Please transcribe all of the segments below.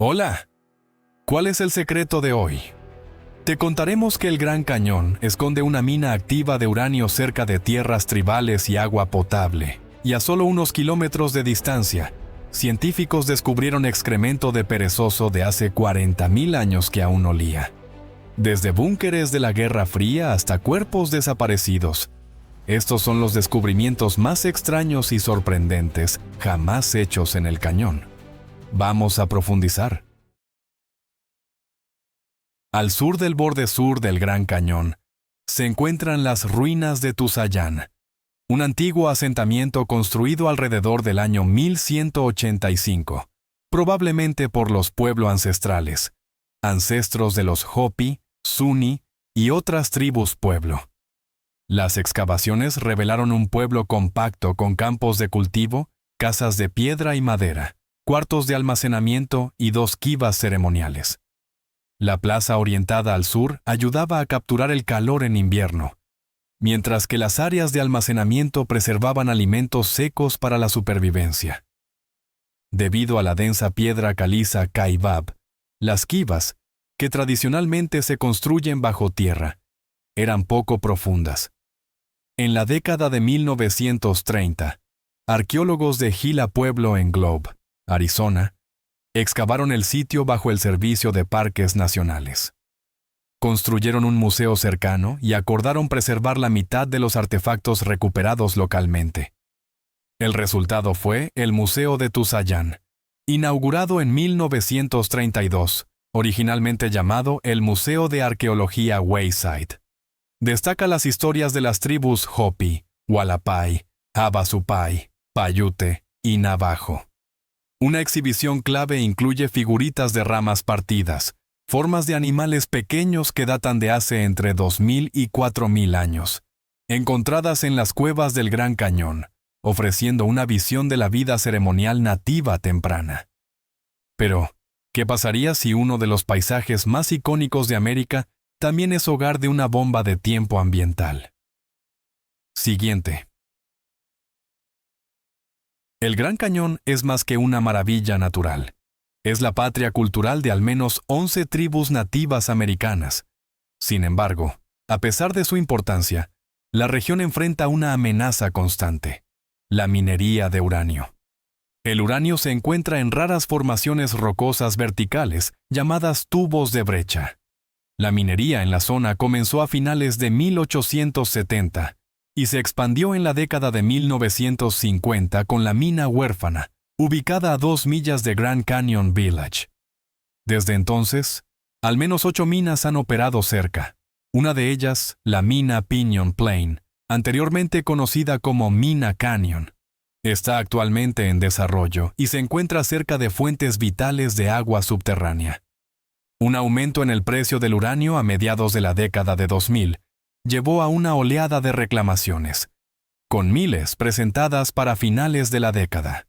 Hola, ¿cuál es el secreto de hoy? Te contaremos que el Gran Cañón esconde una mina activa de uranio cerca de tierras tribales y agua potable, y a solo unos kilómetros de distancia, científicos descubrieron excremento de perezoso de hace 40.000 años que aún olía. Desde búnkeres de la Guerra Fría hasta cuerpos desaparecidos, estos son los descubrimientos más extraños y sorprendentes jamás hechos en el cañón. Vamos a profundizar. Al sur del borde sur del Gran Cañón, se encuentran las ruinas de Tuzayán, un antiguo asentamiento construido alrededor del año 1185, probablemente por los pueblos ancestrales, ancestros de los Hopi, Zuni y otras tribus pueblo. Las excavaciones revelaron un pueblo compacto con campos de cultivo, casas de piedra y madera, cuartos de almacenamiento y 2 quivas ceremoniales. La plaza orientada al sur ayudaba a capturar el calor en invierno, mientras que las áreas de almacenamiento preservaban alimentos secos para la supervivencia. Debido a la densa piedra caliza Kaibab, las quivas, que tradicionalmente se construyen bajo tierra, eran poco profundas. En la década de 1930, arqueólogos de Gila Pueblo en Globe, Arizona, excavaron el sitio bajo el Servicio de Parques Nacionales. Construyeron un museo cercano y acordaron preservar la mitad de los artefactos recuperados localmente. El resultado fue el Museo de Tuzayán, inaugurado en 1932, originalmente llamado el Museo de Arqueología Wayside. Destaca las historias de las tribus Hopi, Hualapai, Havasupai, Paiute y Navajo. Una exhibición clave incluye figuritas de ramas partidas, formas de animales pequeños que datan de hace entre 2.000 y 4.000 años, encontradas en las cuevas del Gran Cañón, ofreciendo una visión de la vida ceremonial nativa temprana. Pero, ¿qué pasaría si uno de los paisajes más icónicos de América también es hogar de una bomba de tiempo ambiental? Siguiente. El Gran Cañón es más que una maravilla natural. Es la patria cultural de al menos 11 tribus nativas americanas. Sin embargo, a pesar de su importancia, la región enfrenta una amenaza constante: la minería de uranio. El uranio se encuentra en raras formaciones rocosas verticales llamadas tubos de brecha. La minería en la zona comenzó a finales de 1870 y se expandió en la década de 1950 con la mina huérfana, ubicada a 2 millas de Grand Canyon Village. Desde entonces, al menos 8 minas han operado cerca. Una de ellas, la mina Pinyon Plain, anteriormente conocida como Mina Canyon, está actualmente en desarrollo y se encuentra cerca de fuentes vitales de agua subterránea. Un aumento en el precio del uranio a mediados de la década de 2000 llevó a una oleada de reclamaciones, con miles presentadas para finales de la década.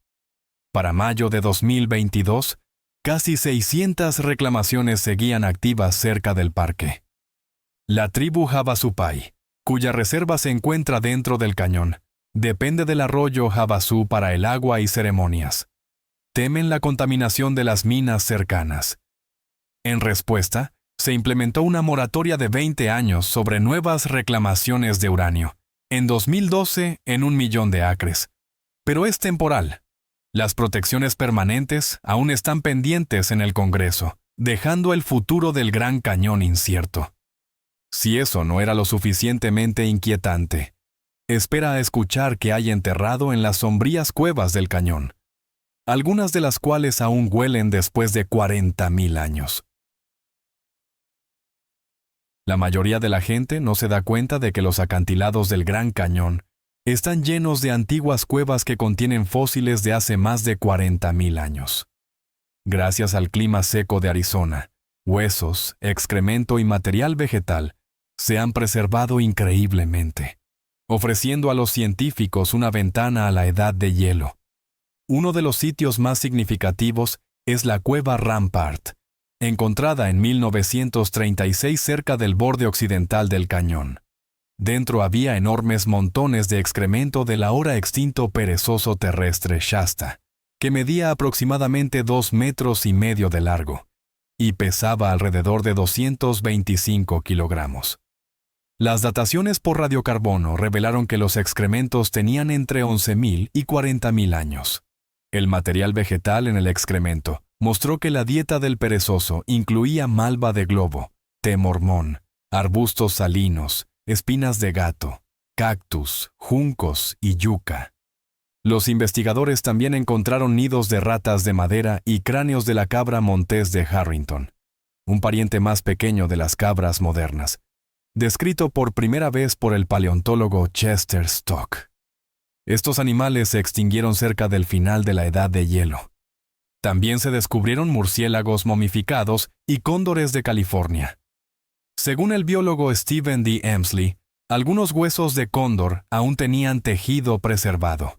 Para mayo de 2022, casi 600 reclamaciones seguían activas cerca del parque. La tribu Havasupai, cuya reserva se encuentra dentro del cañón, depende del arroyo Havasu para el agua y ceremonias. Temen la contaminación de las minas cercanas. En respuesta, se implementó una moratoria de 20 años sobre nuevas reclamaciones de uranio, en 2012 en 1 millón de acres. Pero es temporal. Las protecciones permanentes aún están pendientes en el Congreso, dejando el futuro del Gran Cañón incierto. Si eso no era lo suficientemente inquietante, espera a escuchar qué hay enterrado en las sombrías cuevas del cañón, algunas de las cuales aún huelen después de 40.000 años. La mayoría de la gente no se da cuenta de que los acantilados del Gran Cañón están llenos de antiguas cuevas que contienen fósiles de hace más de 40.000 años. Gracias al clima seco de Arizona, huesos, excremento y material vegetal se han preservado increíblemente, ofreciendo a los científicos una ventana a la edad de hielo. Uno de los sitios más significativos es la cueva Rampart, encontrada en 1936 cerca del borde occidental del cañón. Dentro había enormes montones de excremento del ahora extinto perezoso terrestre Shasta, que medía aproximadamente 2,5 metros de largo y pesaba alrededor de 225 kilogramos. Las dataciones por radiocarbono revelaron que los excrementos tenían entre 11,000 y 40,000 años. El material vegetal en el excremento mostró que la dieta del perezoso incluía malva de globo, té mormón, arbustos salinos, espinas de gato, cactus, juncos y yuca. Los investigadores también encontraron nidos de ratas de madera y cráneos de la cabra montés de Harrington, un pariente más pequeño de las cabras modernas, descrito por primera vez por el paleontólogo Chester Stock. Estos animales se extinguieron cerca del final de la Edad de Hielo. También se descubrieron murciélagos momificados y cóndores de California. Según el biólogo Stephen D. Emsley, algunos huesos de cóndor aún tenían tejido preservado.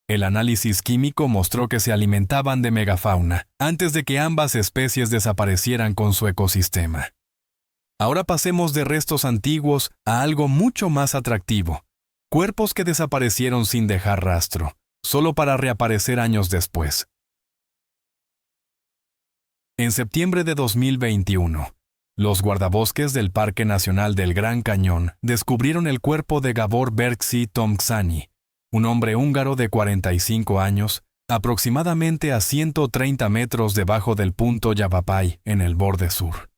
El análisis químico mostró que se alimentaban de megafauna antes de que ambas especies desaparecieran con su ecosistema. Ahora pasemos de restos antiguos a algo mucho más atractivo: cuerpos que desaparecieron sin dejar rastro, solo para reaparecer años después. En septiembre de 2021, los guardabosques del Parque Nacional del Gran Cañón descubrieron el cuerpo de Gabor Berksi Tomczani, un hombre húngaro de 45 años, aproximadamente a 130 metros debajo del punto Yavapai, en el borde sur.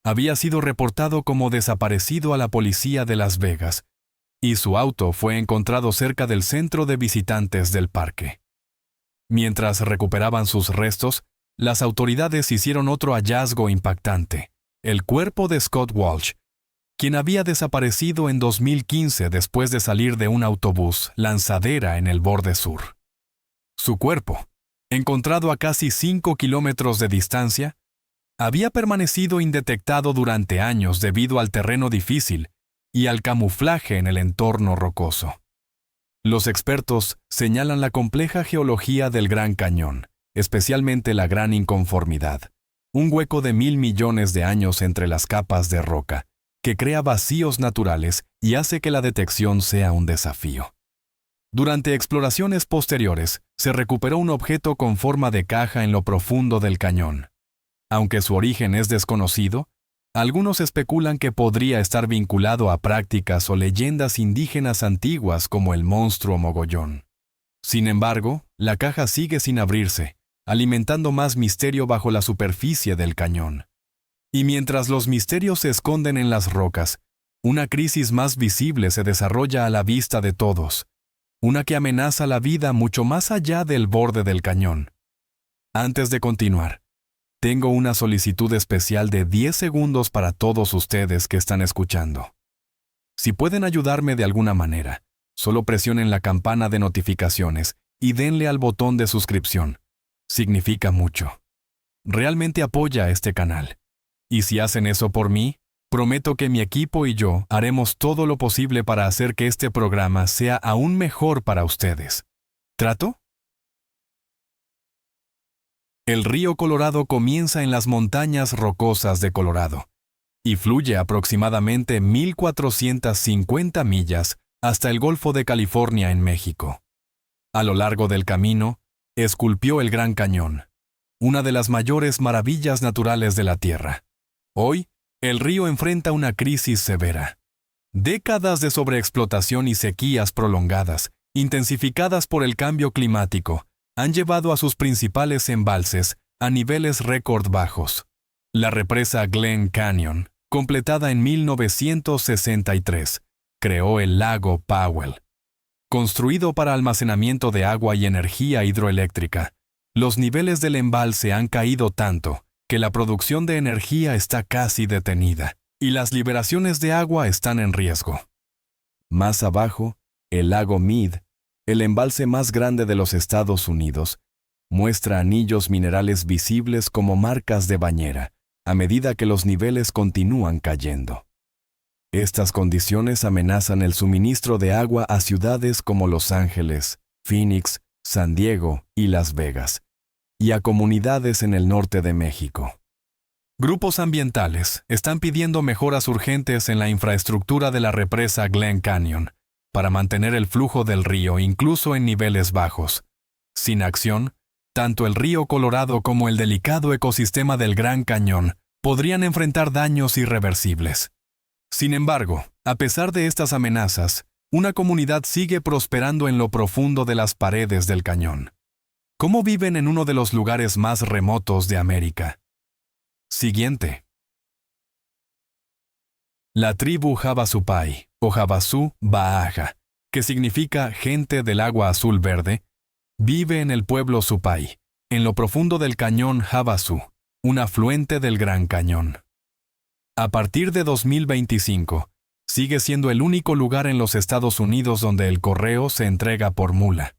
Había sido reportado como desaparecido a la policía de Las Vegas, y su auto fue encontrado cerca del centro de visitantes del parque. Mientras recuperaban sus restos, las autoridades hicieron otro hallazgo impactante: el cuerpo de Scott Walsh, quien había desaparecido en 2015 después de salir de un autobús lanzadera en el borde sur. Su cuerpo, encontrado a casi 5 kilómetros de distancia, había permanecido indetectado durante años debido al terreno difícil y al camuflaje en el entorno rocoso. Los expertos señalan la compleja geología del Gran Cañón, especialmente la Gran Inconformidad, un hueco de 1,000 millones de años entre las capas de roca, que crea vacíos naturales y hace que la detección sea un desafío. Durante exploraciones posteriores, se recuperó un objeto con forma de caja en lo profundo del cañón. Aunque su origen es desconocido, algunos especulan que podría estar vinculado a prácticas o leyendas indígenas antiguas como el monstruo mogollón. Sin embargo, la caja sigue sin abrirse, alimentando más misterio bajo la superficie del cañón. Y mientras los misterios se esconden en las rocas, una crisis más visible se desarrolla a la vista de todos, una que amenaza la vida mucho más allá del borde del cañón. Antes de continuar, tengo una solicitud especial de 10 segundos para todos ustedes que están escuchando. Si pueden ayudarme de alguna manera, solo presionen la campana de notificaciones y denle al botón de suscripción. Significa mucho. Realmente apoya a este canal. Y si hacen eso por mí, prometo que mi equipo y yo haremos todo lo posible para hacer que este programa sea aún mejor para ustedes. ¿Trato? El río Colorado comienza en las montañas rocosas de Colorado y fluye aproximadamente 1,450 millas hasta el Golfo de California en México. A lo largo del camino, esculpió el Gran Cañón, una de las mayores maravillas naturales de la Tierra. Hoy, el río enfrenta una crisis severa. Décadas de sobreexplotación y sequías prolongadas, intensificadas por el cambio climático, han llevado a sus principales embalses a niveles récord bajos. La represa Glen Canyon, completada en 1963, creó el lago Powell. Construido para almacenamiento de agua y energía hidroeléctrica, los niveles del embalse han caído tanto que la producción de energía está casi detenida y las liberaciones de agua están en riesgo. Más abajo, el lago Mead, el embalse más grande de los Estados Unidos, muestra anillos minerales visibles como marcas de bañera, a medida que los niveles continúan cayendo. Estas condiciones amenazan el suministro de agua a ciudades como Los Ángeles, Phoenix, San Diego y Las Vegas, y a comunidades en el norte de México. Grupos ambientales están pidiendo mejoras urgentes en la infraestructura de la represa Glen Canyon para mantener el flujo del río incluso en niveles bajos. Sin acción, tanto el río Colorado como el delicado ecosistema del Gran Cañón podrían enfrentar daños irreversibles. Sin embargo, a pesar de estas amenazas, una comunidad sigue prosperando en lo profundo de las paredes del cañón. ¿Cómo viven en uno de los lugares más remotos de América? Siguiente. La tribu Havasupai, o Havasu Baaja, que significa gente del agua azul verde, vive en el pueblo Supai, en lo profundo del cañón Havasu, un afluente del Gran Cañón. A partir de 2025, sigue siendo el único lugar en los Estados Unidos donde el correo se entrega por mula.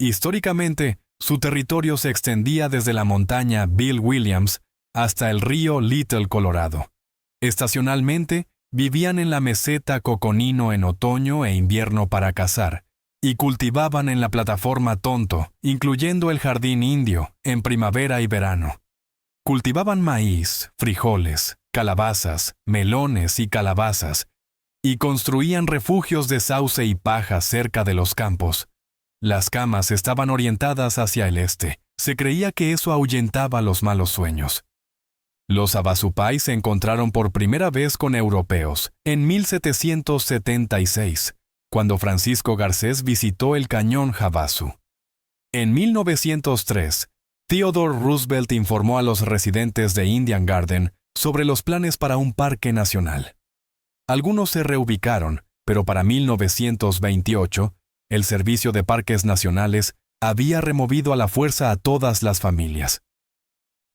Históricamente, su territorio se extendía desde la montaña Bill Williams hasta el río Little Colorado. Estacionalmente, vivían en la meseta Coconino en otoño e invierno para cazar, y cultivaban en la plataforma Tonto, incluyendo el jardín indio, en primavera y verano. Cultivaban maíz, frijoles, calabazas, melones y calabazas, y construían refugios de sauce y paja cerca de los campos. Las camas estaban orientadas hacia el este. Se creía que eso ahuyentaba los malos sueños. Los Havasupai se encontraron por primera vez con europeos en 1776, cuando Francisco Garcés visitó el cañón Havasu. En 1903, Theodore Roosevelt informó a los residentes de Indian Garden sobre los planes para un parque nacional. Algunos se reubicaron, pero para 1928, el Servicio de Parques Nacionales había removido a la fuerza a todas las familias.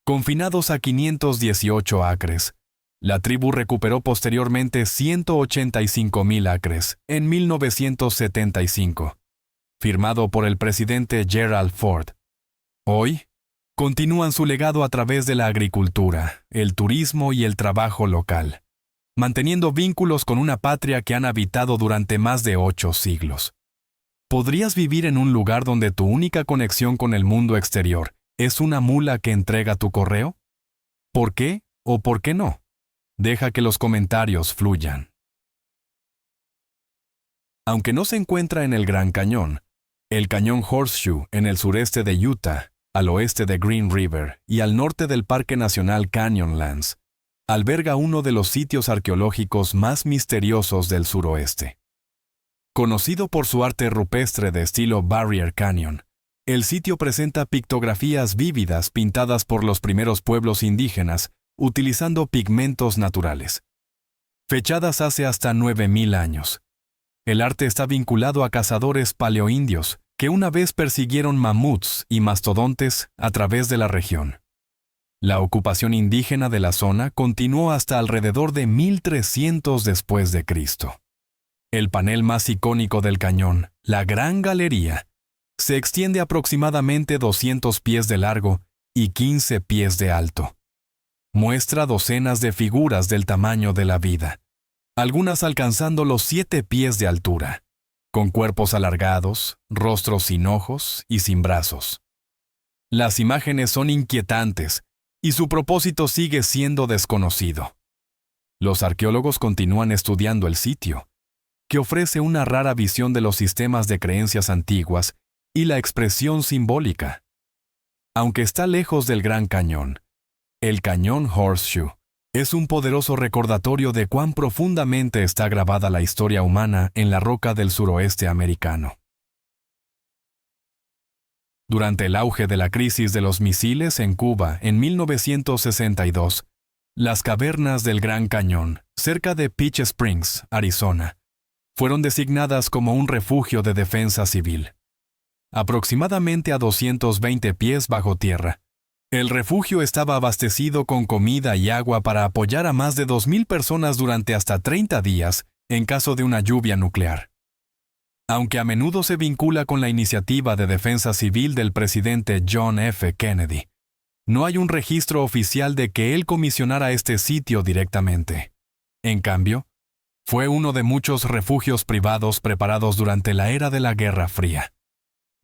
Confinados a 518 acres, la tribu recuperó posteriormente 185,000 acres en 1975, firmado por el presidente Gerald Ford. Hoy, continúan su legado a través de la agricultura, el turismo y el trabajo local, manteniendo vínculos con una patria que han habitado durante más de 8 siglos. ¿Podrías vivir en un lugar donde tu única conexión con el mundo exterior es una mula que entrega tu correo? ¿Por qué o por qué no? Deja que los comentarios fluyan. Aunque no se encuentra en el Gran Cañón, el cañón Horseshoe en el sureste de Utah, al oeste de Green River y al norte del Parque Nacional Canyonlands, alberga uno de los sitios arqueológicos más misteriosos del suroeste. Conocido por su arte rupestre de estilo Barrier Canyon, el sitio presenta pictografías vívidas pintadas por los primeros pueblos indígenas utilizando pigmentos naturales. Fechadas hace hasta 9,000 años. El arte está vinculado a cazadores paleoindios que una vez persiguieron mamuts y mastodontes a través de la región. La ocupación indígena de la zona continuó hasta alrededor de 1300 después de Cristo. El panel más icónico del cañón, la Gran Galería, se extiende aproximadamente 200 pies de largo y 15 pies de alto. Muestra docenas de figuras del tamaño de la vida, algunas alcanzando los 7 pies de altura, con cuerpos alargados, rostros sin ojos y sin brazos. Las imágenes son inquietantes y su propósito sigue siendo desconocido. Los arqueólogos continúan estudiando el sitio, que ofrece una rara visión de los sistemas de creencias antiguas y la expresión simbólica. Aunque está lejos del Gran Cañón, el cañón Horseshoe es un poderoso recordatorio de cuán profundamente está grabada la historia humana en la roca del suroeste americano. Durante el auge de la crisis de los misiles en Cuba en 1962, las cavernas del Gran Cañón, cerca de Peach Springs, Arizona, fueron designadas como un refugio de defensa civil. Aproximadamente a 220 pies bajo tierra, el refugio estaba abastecido con comida y agua para apoyar a más de 2,000 personas durante hasta 30 días en caso de una lluvia nuclear. Aunque a menudo se vincula con la iniciativa de defensa civil del presidente John F. Kennedy, no hay un registro oficial de que él comisionara este sitio directamente. En cambio, fue uno de muchos refugios privados preparados durante la era de la Guerra Fría.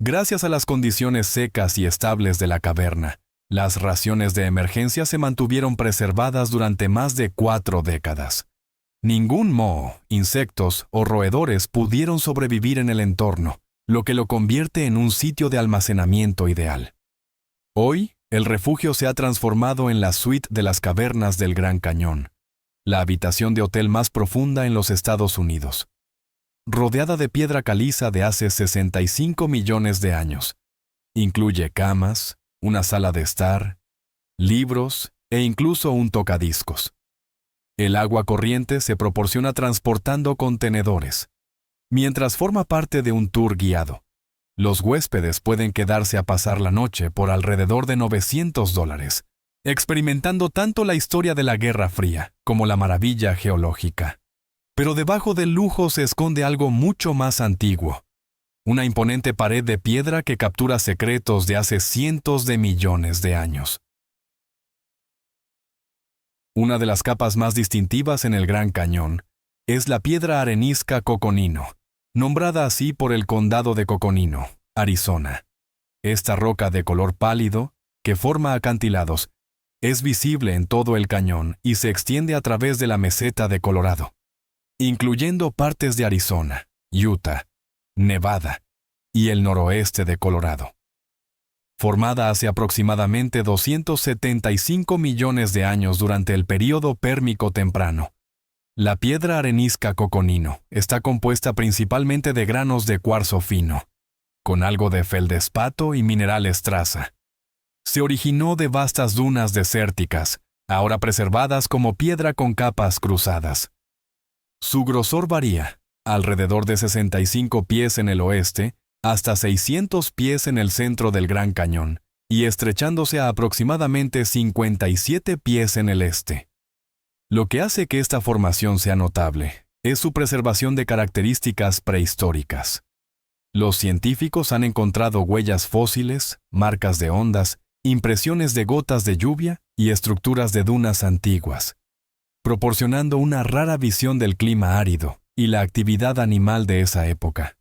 Gracias a las condiciones secas y estables de la caverna, las raciones de emergencia se mantuvieron preservadas durante más de 4 décadas. Ningún moho, insectos o roedores pudieron sobrevivir en el entorno, lo que lo convierte en un sitio de almacenamiento ideal. Hoy, el refugio se ha transformado en la suite de las cavernas del Gran Cañón, la habitación de hotel más profunda en los Estados Unidos. Rodeada de piedra caliza de hace 65 millones de años. Incluye camas, una sala de estar, libros e incluso un tocadiscos. El agua corriente se proporciona transportando contenedores. Mientras forma parte de un tour guiado, los huéspedes pueden quedarse a pasar la noche por alrededor de $900, experimentando tanto la historia de la Guerra Fría como la maravilla geológica. Pero debajo del lujo se esconde algo mucho más antiguo, una imponente pared de piedra que captura secretos de hace cientos de millones de años. Una de las capas más distintivas en el Gran Cañón es la piedra arenisca Coconino, nombrada así por el condado de Coconino, Arizona. Esta roca de color pálido, que forma acantilados, es visible en todo el cañón y se extiende a través de la meseta de Colorado, incluyendo partes de Arizona, Utah, Nevada y el noroeste de Colorado. Formada hace aproximadamente 275 millones de años durante el período pérmico temprano, la piedra arenisca Coconino está compuesta principalmente de granos de cuarzo fino, con algo de feldespato y minerales traza. Se originó de vastas dunas desérticas, ahora preservadas como piedra con capas cruzadas. Su grosor varía, alrededor de 65 pies en el oeste, hasta 600 pies en el centro del Gran Cañón, y estrechándose a aproximadamente 57 pies en el este. Lo que hace que esta formación sea notable es su preservación de características prehistóricas. Los científicos han encontrado huellas fósiles, marcas de ondas, impresiones de gotas de lluvia y estructuras de dunas antiguas, proporcionando una rara visión del clima árido y la actividad animal de esa época.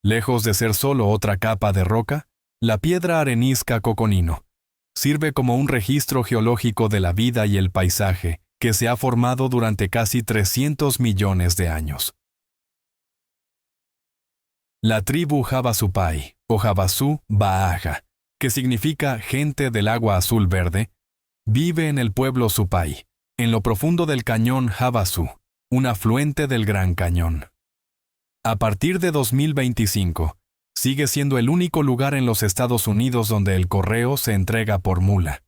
Lejos de ser solo otra capa de roca, la piedra arenisca Coconino sirve como un registro geológico de la vida y el paisaje que se ha formado durante casi 300 millones de años. La tribu Havasupai, o Havasu Baaja, que significa gente del agua azul verde, vive en el pueblo Supai, en lo profundo del cañón Havasu, un afluente del Gran Cañón. A partir de 2025, sigue siendo el único lugar en los Estados Unidos donde el correo se entrega por mula.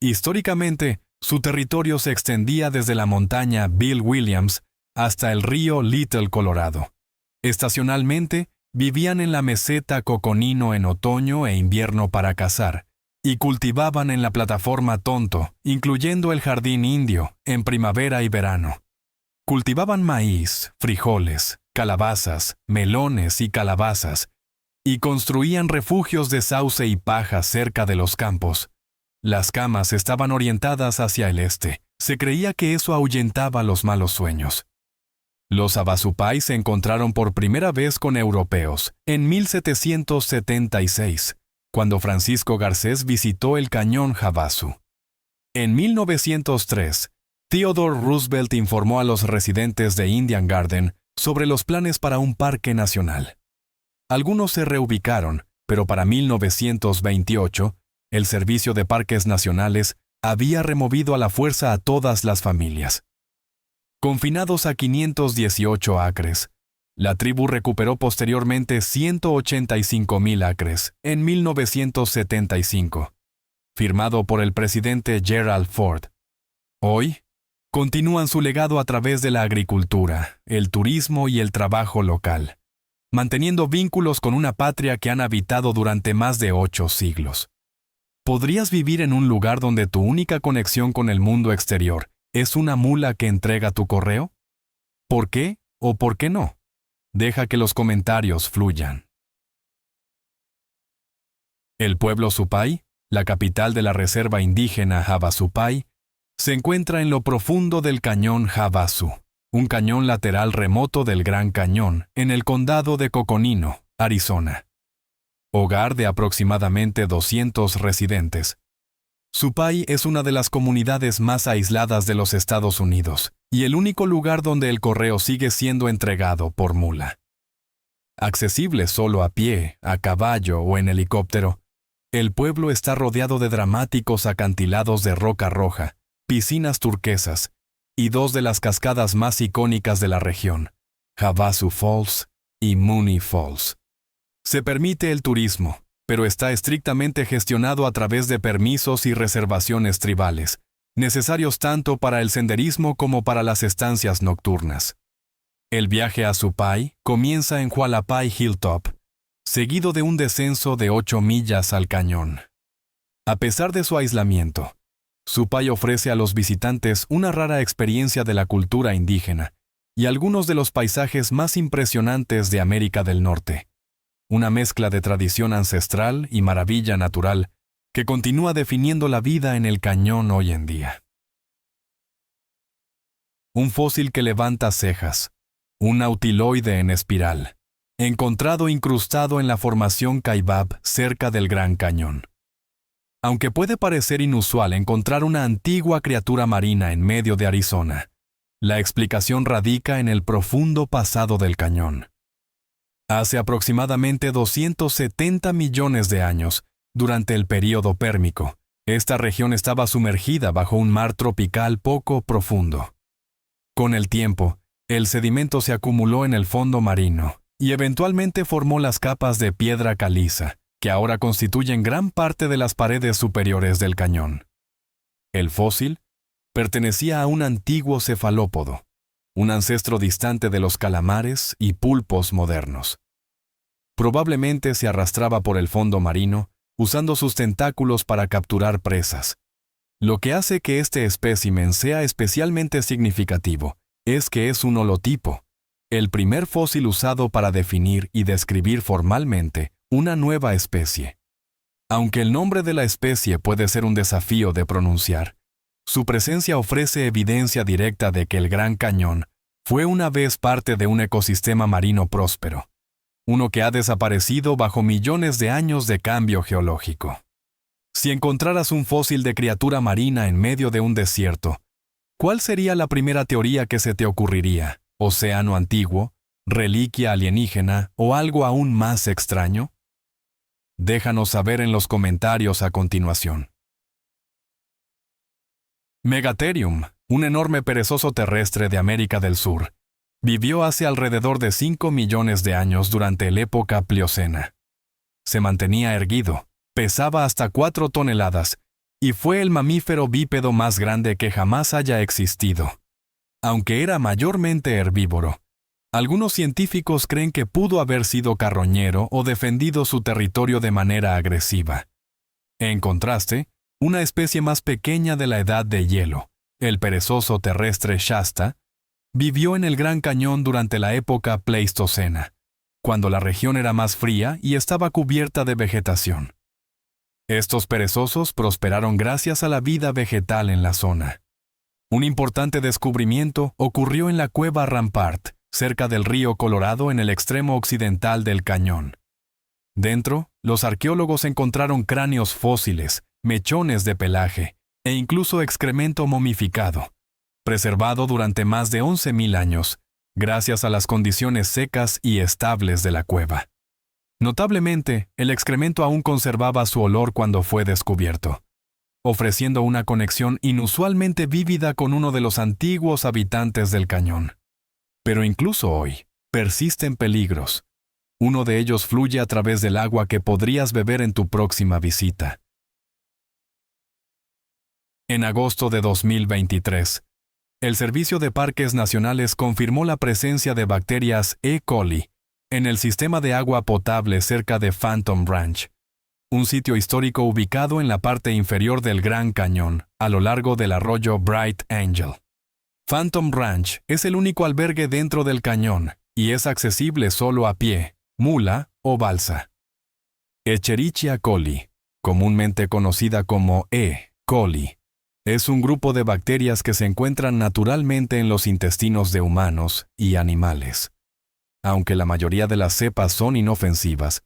Históricamente, su territorio se extendía desde la montaña Bill Williams hasta el río Little Colorado. Estacionalmente, vivían en la meseta Coconino en otoño e invierno para cazar, y cultivaban en la plataforma Tonto, incluyendo el jardín indio, en primavera y verano. Cultivaban maíz, frijoles, calabazas, melones y calabazas, y construían refugios de sauce y paja cerca de los campos. Las camas estaban orientadas hacia el este. Se creía que eso ahuyentaba los malos sueños. Los Havasupai se encontraron por primera vez con europeos en 1776, cuando Francisco Garcés visitó el cañón Havasu. En 1903, Theodore Roosevelt informó a los residentes de Indian Garden sobre los planes para un parque nacional. Algunos se reubicaron, pero para 1928, el Servicio de Parques Nacionales había removido a la fuerza a todas las familias. Confinados a 518 acres, la tribu recuperó posteriormente 185,000 acres en 1975, firmado por el presidente Gerald Ford. Hoy, continúan su legado a través de la agricultura, el turismo y el trabajo local, manteniendo vínculos con una patria que han habitado durante más de 8 siglos. ¿Podrías vivir en un lugar donde tu única conexión con el mundo exterior es una mula que entrega tu correo? ¿Por qué o por qué no? Deja que los comentarios fluyan. El pueblo Supai, la capital de la reserva indígena Havasupai, se encuentra en lo profundo del cañón Havasu, un cañón lateral remoto del Gran Cañón, en el condado de Coconino, Arizona. Hogar de aproximadamente 200 residentes. Supai es una de las comunidades más aisladas de los Estados Unidos y el único lugar donde el correo sigue siendo entregado por mula. accesible solo a pie, a caballo o en helicóptero, el pueblo está rodeado de dramáticos acantilados de roca roja, piscinas turquesas y dos de las cascadas más icónicas de la región, Havasu Falls y Mooney Falls. Se permite el turismo, pero está estrictamente gestionado a través de permisos y reservaciones tribales, necesarios tanto para el senderismo como para las estancias nocturnas. El viaje a Supai comienza en Hualapai Hilltop, seguido de un descenso de 8 millas al cañón. A pesar de su aislamiento, Supai ofrece a los visitantes una rara experiencia de la cultura indígena y algunos de los paisajes más impresionantes de América del Norte. Una mezcla de tradición ancestral y maravilla natural que continúa definiendo la vida en el cañón hoy en día. Un fósil que levanta cejas, un nautiloide en espiral, encontrado incrustado en la formación Kaibab cerca del Gran Cañón. Aunque puede parecer inusual encontrar una antigua criatura marina en medio de Arizona, la explicación radica en el profundo pasado del cañón. Hace aproximadamente 270 millones de años, durante el período pérmico, esta región estaba sumergida bajo un mar tropical poco profundo. Con el tiempo, el sedimento se acumuló en el fondo marino y eventualmente formó las capas de piedra caliza, que ahora constituyen gran parte de las paredes superiores del cañón. El fósil pertenecía a un antiguo cefalópodo, un ancestro distante de los calamares y pulpos modernos. Probablemente se arrastraba por el fondo marino, usando sus tentáculos para capturar presas. Lo que hace que este espécimen sea especialmente significativo es que es un holotipo, el primer fósil usado para definir y describir formalmente una nueva especie. Aunque el nombre de la especie puede ser un desafío de pronunciar, su presencia ofrece evidencia directa de que el Gran Cañón fue una vez parte de un ecosistema marino próspero, uno que ha desaparecido bajo millones de años de cambio geológico. Si encontraras un fósil de criatura marina en medio de un desierto, ¿cuál sería la primera teoría que se te ocurriría? ¿Océano antiguo, reliquia alienígena o algo aún más extraño? Déjanos saber en los comentarios a continuación. Megatherium, un enorme perezoso terrestre de América del Sur, vivió hace alrededor de 5 millones de años durante la época Pliocena. Se mantenía erguido, pesaba hasta 4 toneladas y fue el mamífero bípedo más grande que jamás haya existido. Aunque era mayormente herbívoro, algunos científicos creen que pudo haber sido carroñero o defendido su territorio de manera agresiva. En contraste, una especie más pequeña de la edad de hielo, el perezoso terrestre Shasta, vivió en el Gran Cañón durante la época Pleistocena, cuando la región era más fría y estaba cubierta de vegetación. Estos perezosos prosperaron gracias a la vida vegetal en la zona. Un importante descubrimiento ocurrió en la cueva Rampart, cerca del río Colorado en el extremo occidental del cañón. Dentro, los arqueólogos encontraron cráneos fósiles, mechones de pelaje e incluso excremento momificado, preservado durante más de 11.000 años, gracias a las condiciones secas y estables de la cueva. Notablemente, el excremento aún conservaba su olor cuando fue descubierto, ofreciendo una conexión inusualmente vívida con uno de los antiguos habitantes del cañón. Pero incluso hoy, persisten peligros. Uno de ellos fluye a través del agua que podrías beber en tu próxima visita. En agosto de 2023, el Servicio de Parques Nacionales confirmó la presencia de bacterias E. coli en el sistema de agua potable cerca de Phantom Ranch, un sitio histórico ubicado en la parte inferior del Gran Cañón, a lo largo del arroyo Bright Angel. Phantom Ranch es el único albergue dentro del cañón y es accesible solo a pie, mula o balsa. Escherichia coli, comúnmente conocida como E. coli, es un grupo de bacterias que se encuentran naturalmente en los intestinos de humanos y animales. Aunque la mayoría de las cepas son inofensivas,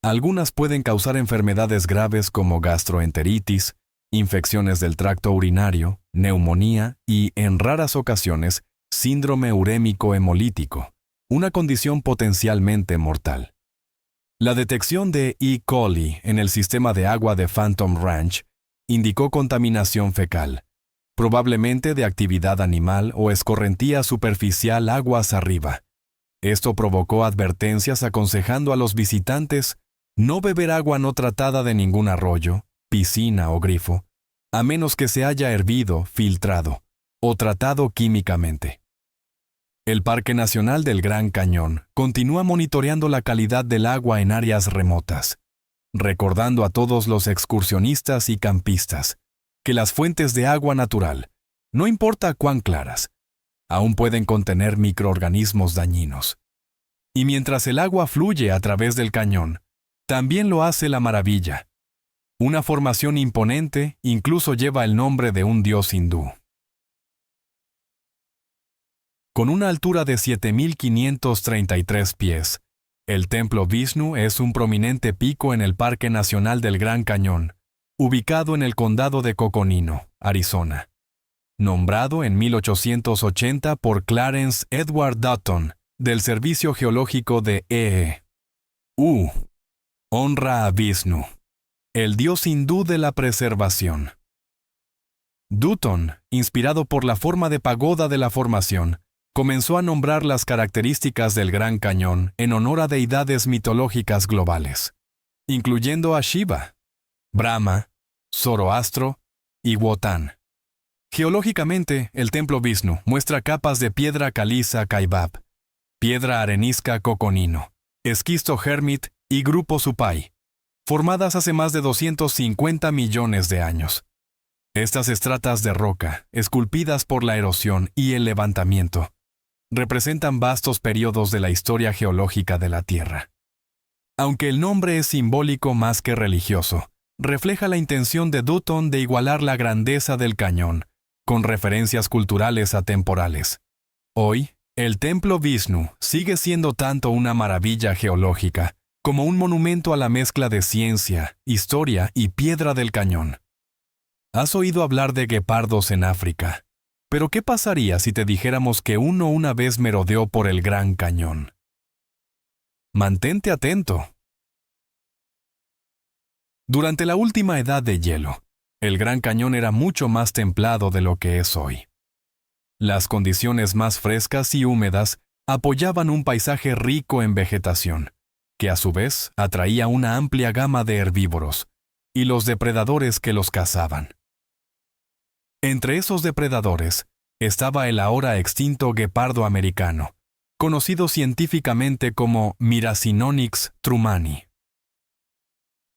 algunas pueden causar enfermedades graves como gastroenteritis, infecciones del tracto urinario, neumonía y, en raras ocasiones, síndrome urémico hemolítico, una condición potencialmente mortal. La detección de E. coli en el sistema de agua de Phantom Ranch indicó contaminación fecal, probablemente de actividad animal o escorrentía superficial aguas arriba. Esto provocó advertencias aconsejando a los visitantes no beber agua no tratada de ningún arroyo, piscina o grifo, a menos que se haya hervido, filtrado o tratado químicamente. El Parque Nacional del Gran Cañón continúa monitoreando la calidad del agua en áreas remotas, recordando a todos los excursionistas y campistas que las fuentes de agua natural, no importa cuán claras, aún pueden contener microorganismos dañinos. Y mientras el agua fluye a través del cañón, también lo hace la maravilla. Una formación imponente incluso lleva el nombre de un dios hindú. Con una altura de 7.533 pies, el templo Vishnu es un prominente pico en el Parque Nacional del Gran Cañón, ubicado en el condado de Coconino, Arizona. Nombrado en 1880 por Clarence Edward Dutton, del Servicio Geológico de E.U. Honra a Vishnu, el dios hindú de la preservación. Dutton, inspirado por la forma de pagoda de la formación, comenzó a nombrar las características del Gran Cañón en honor a deidades mitológicas globales, incluyendo a Shiva, Brahma, Zoroastro y Wotan. Geológicamente, el templo Vishnu muestra capas de piedra caliza Kaibab, piedra arenisca Coconino, esquisto Hermit y grupo Supai, formadas hace más de 250 millones de años. Estas estratas de roca, esculpidas por la erosión y el levantamiento, representan vastos periodos de la historia geológica de la Tierra. Aunque el nombre es simbólico más que religioso, refleja la intención de Dutton de igualar la grandeza del cañón, con referencias culturales atemporales. Hoy, el templo Vishnu sigue siendo tanto una maravilla geológica como un monumento a la mezcla de ciencia, historia y piedra del cañón. ¿Has oído hablar de guepardos en África? Pero ¿qué pasaría si te dijéramos que uno una vez merodeó por el Gran Cañón? Mantente atento. Durante la última edad de hielo, el Gran Cañón era mucho más templado de lo que es hoy. Las condiciones más frescas y húmedas apoyaban un paisaje rico en vegetación, que a su vez atraía una amplia gama de herbívoros y los depredadores que los cazaban. Entre esos depredadores estaba el ahora extinto guepardo americano, conocido científicamente como Miracinonyx trumani.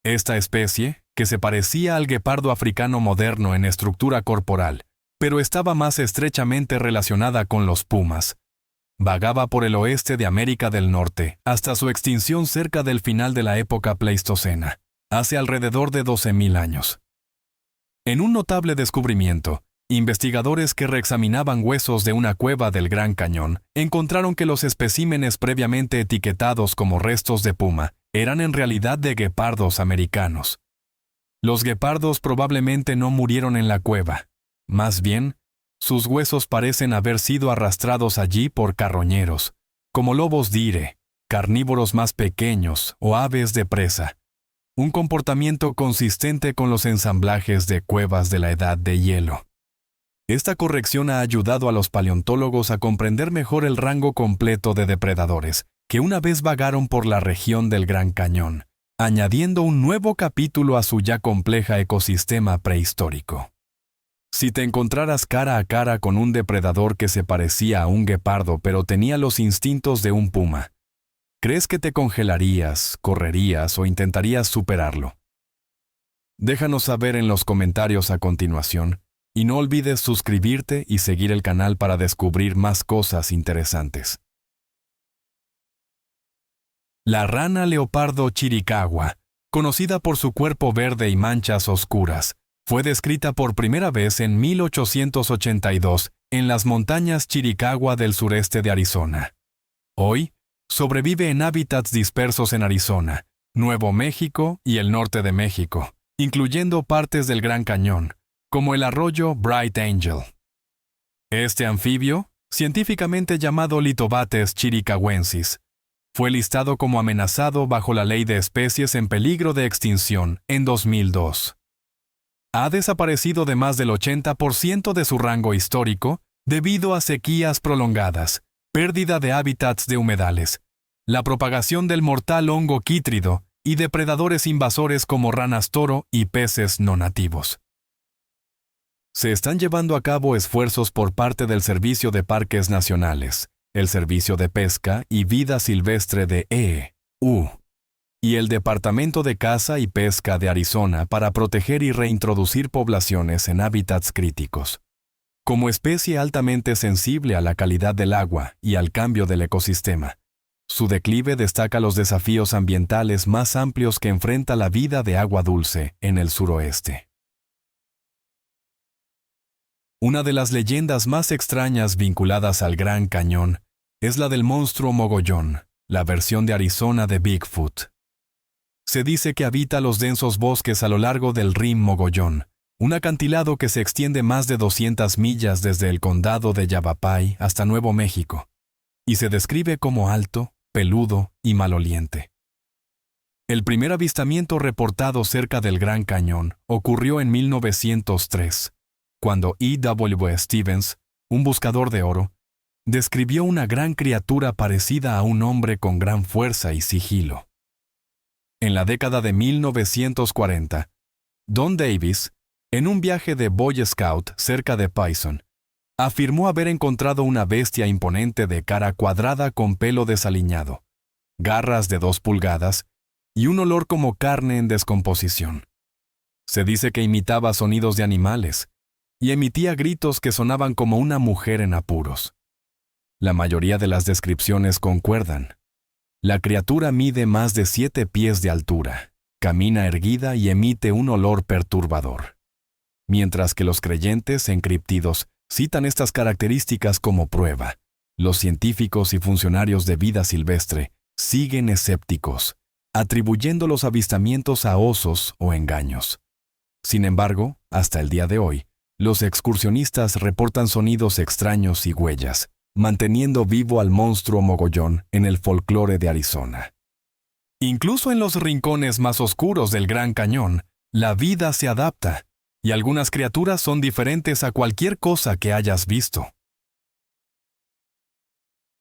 Esta especie, que se parecía al guepardo africano moderno en estructura corporal, pero estaba más estrechamente relacionada con los pumas, vagaba por el oeste de América del Norte hasta su extinción cerca del final de la época Pleistocena, hace alrededor de 12.000 años. En un notable descubrimiento, investigadores que reexaminaban huesos de una cueva del Gran Cañón encontraron que los especímenes previamente etiquetados como restos de puma eran en realidad de guepardos americanos. Los guepardos probablemente no murieron en la cueva. Más bien, sus huesos parecen haber sido arrastrados allí por carroñeros, como lobos dire, carnívoros más pequeños o aves de presa. Un comportamiento consistente con los ensamblajes de cuevas de la edad de hielo. Esta corrección ha ayudado a los paleontólogos a comprender mejor el rango completo de depredadores que una vez vagaron por la región del Gran Cañón, añadiendo un nuevo capítulo a su ya compleja ecosistema prehistórico. Si te encontraras cara a cara con un depredador que se parecía a un guepardo pero tenía los instintos de un puma, ¿crees que te congelarías, correrías o intentarías superarlo? Déjanos saber en los comentarios a continuación y no olvides suscribirte y seguir el canal para descubrir más cosas interesantes. La rana leopardo chiricahua, conocida por su cuerpo verde y manchas oscuras, fue descrita por primera vez en 1882 en las montañas Chiricahua del sureste de Arizona. Hoy, sobrevive en hábitats dispersos en Arizona, Nuevo México y el norte de México, incluyendo partes del Gran Cañón, como el arroyo Bright Angel. Este anfibio, científicamente llamado Lithobates chiricahuensis. Fue listado como amenazado bajo la Ley de Especies en Peligro de Extinción en 2002. Ha desaparecido de más del 80% de su rango histórico debido a sequías prolongadas, pérdida de hábitats de humedales, la propagación del mortal hongo quítrido y depredadores invasores como ranas toro y peces no nativos. Se están llevando a cabo esfuerzos por parte del Servicio de Parques Nacionales, el Servicio de Pesca y Vida Silvestre de E.U. y el Departamento de Caza y Pesca de Arizona para proteger y reintroducir poblaciones en hábitats críticos. Como especie altamente sensible a la calidad del agua y al cambio del ecosistema, su declive destaca los desafíos ambientales más amplios que enfrenta la vida de agua dulce en el suroeste. Una de las leyendas más extrañas vinculadas al Gran Cañón es la del monstruo mogollón, la versión de Arizona de Bigfoot. Se dice que habita los densos bosques a lo largo del Rim Mogollón, un acantilado que se extiende más de 200 millas desde el condado de Yavapai hasta Nuevo México, y se describe como alto, peludo y maloliente. El primer avistamiento reportado cerca del Gran Cañón ocurrió en 1903, cuando E.W. Stevens, un buscador de oro, describió una gran criatura parecida a un hombre con gran fuerza y sigilo. En la década de 1940, Don Davis, en un viaje de Boy Scout cerca de Payson, afirmó haber encontrado una bestia imponente de cara cuadrada con pelo desaliñado, garras de 2 pulgadas y un olor como carne en descomposición. Se dice que imitaba sonidos de animales y emitía gritos que sonaban como una mujer en apuros. La mayoría de las descripciones concuerdan. La criatura mide más de 7 pies de altura, camina erguida y emite un olor perturbador. Mientras que los creyentes encriptidos citan estas características como prueba, los científicos y funcionarios de vida silvestre siguen escépticos, atribuyendo los avistamientos a osos o engaños. Sin embargo, hasta el día de hoy, los excursionistas reportan sonidos extraños y huellas, manteniendo vivo al monstruo mogollón en el folclore de Arizona. Incluso en los rincones más oscuros del Gran Cañón, la vida se adapta, y algunas criaturas son diferentes a cualquier cosa que hayas visto.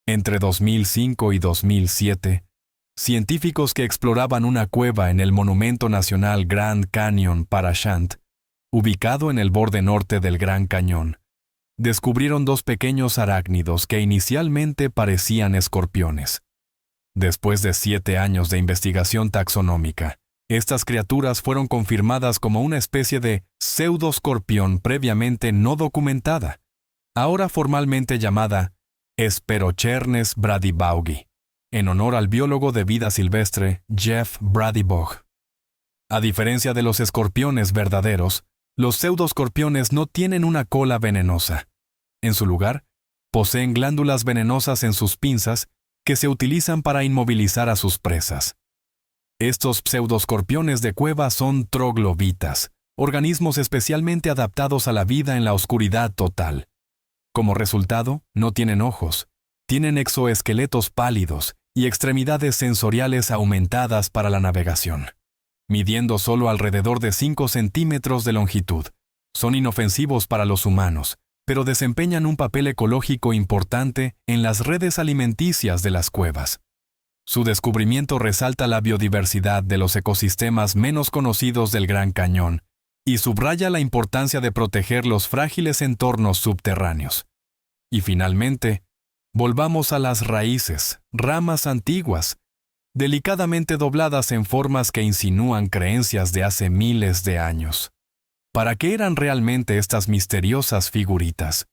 Entre 2005 y 2007, científicos que exploraban una cueva en el Monumento Nacional Grand Canyon Parashant, ubicado en el borde norte del Gran Cañón, descubrieron 2 pequeños arácnidos que inicialmente parecían escorpiones. Después de 7 años de investigación taxonómica, estas criaturas fueron confirmadas como una especie de pseudoscorpión previamente no documentada, ahora formalmente llamada Sperochernes bradybaugi, en honor al biólogo de vida silvestre Jeff Bradybog. A diferencia de los escorpiones verdaderos, los pseudoscorpiones no tienen una cola venenosa. En su lugar, poseen glándulas venenosas en sus pinzas que se utilizan para inmovilizar a sus presas. Estos pseudoscorpiones de cueva son troglobitas, organismos especialmente adaptados a la vida en la oscuridad total. Como resultado, no tienen ojos, tienen exoesqueletos pálidos y extremidades sensoriales aumentadas para la navegación. Midiendo solo alrededor de 5 centímetros de longitud, son inofensivos para los humanos, pero desempeñan un papel ecológico importante en las redes alimenticias de las cuevas. Su descubrimiento resalta la biodiversidad de los ecosistemas menos conocidos del Gran Cañón y subraya la importancia de proteger los frágiles entornos subterráneos. Y finalmente, volvamos a las raíces, ramas antiguas, delicadamente dobladas en formas que insinúan creencias de hace miles de años. ¿Para qué eran realmente estas misteriosas figuritas?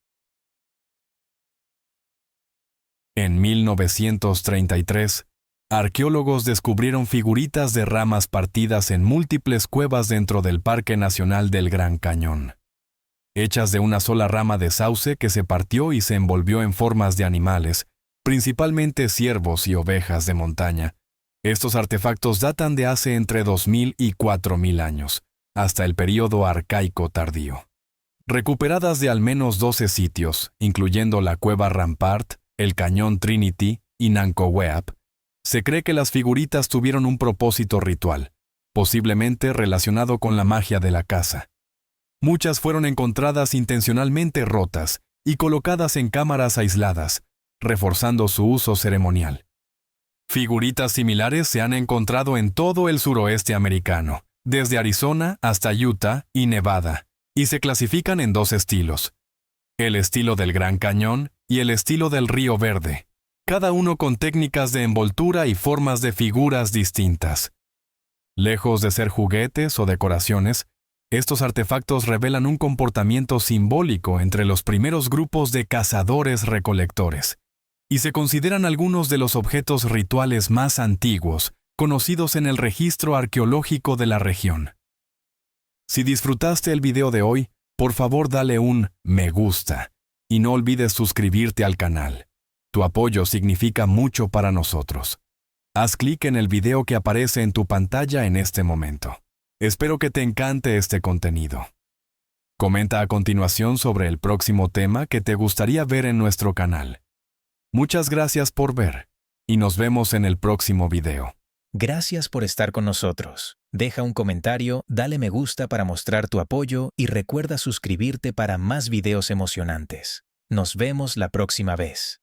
En 1933, arqueólogos descubrieron figuritas de ramas partidas en múltiples cuevas dentro del Parque Nacional del Gran Cañón. Hechas de una sola rama de sauce que se partió y se envolvió en formas de animales, principalmente ciervos y ovejas de montaña. Estos artefactos datan de hace entre 2000 y 4000 años, hasta el período arcaico tardío. recuperadas de al menos 12 sitios, incluyendo la cueva Rampart, el cañón Trinity y Nankoweap, se cree que las figuritas tuvieron un propósito ritual, posiblemente relacionado con la magia de la caza. Muchas fueron encontradas intencionalmente rotas y colocadas en cámaras aisladas, reforzando su uso ceremonial. Figuritas similares se han encontrado en todo el suroeste americano, desde Arizona hasta Utah y Nevada, y se clasifican en dos estilos: el estilo del Gran Cañón y el estilo del Río Verde, cada uno con técnicas de envoltura y formas de figuras distintas. Lejos de ser juguetes o decoraciones, estos artefactos revelan un comportamiento simbólico entre los primeros grupos de cazadores-recolectores, y se consideran algunos de los objetos rituales más antiguos conocidos en el registro arqueológico de la región. Si disfrutaste el video de hoy, por favor dale un me gusta y no olvides suscribirte al canal. Tu apoyo significa mucho para nosotros. Haz clic en el video que aparece en tu pantalla en este momento. Espero que te encante este contenido. Comenta a continuación sobre el próximo tema que te gustaría ver en nuestro canal. Muchas gracias por ver, y nos vemos en el próximo video. Gracias por estar con nosotros. Deja un comentario, dale me gusta para mostrar tu apoyo y recuerda suscribirte para más videos emocionantes. Nos vemos la próxima vez.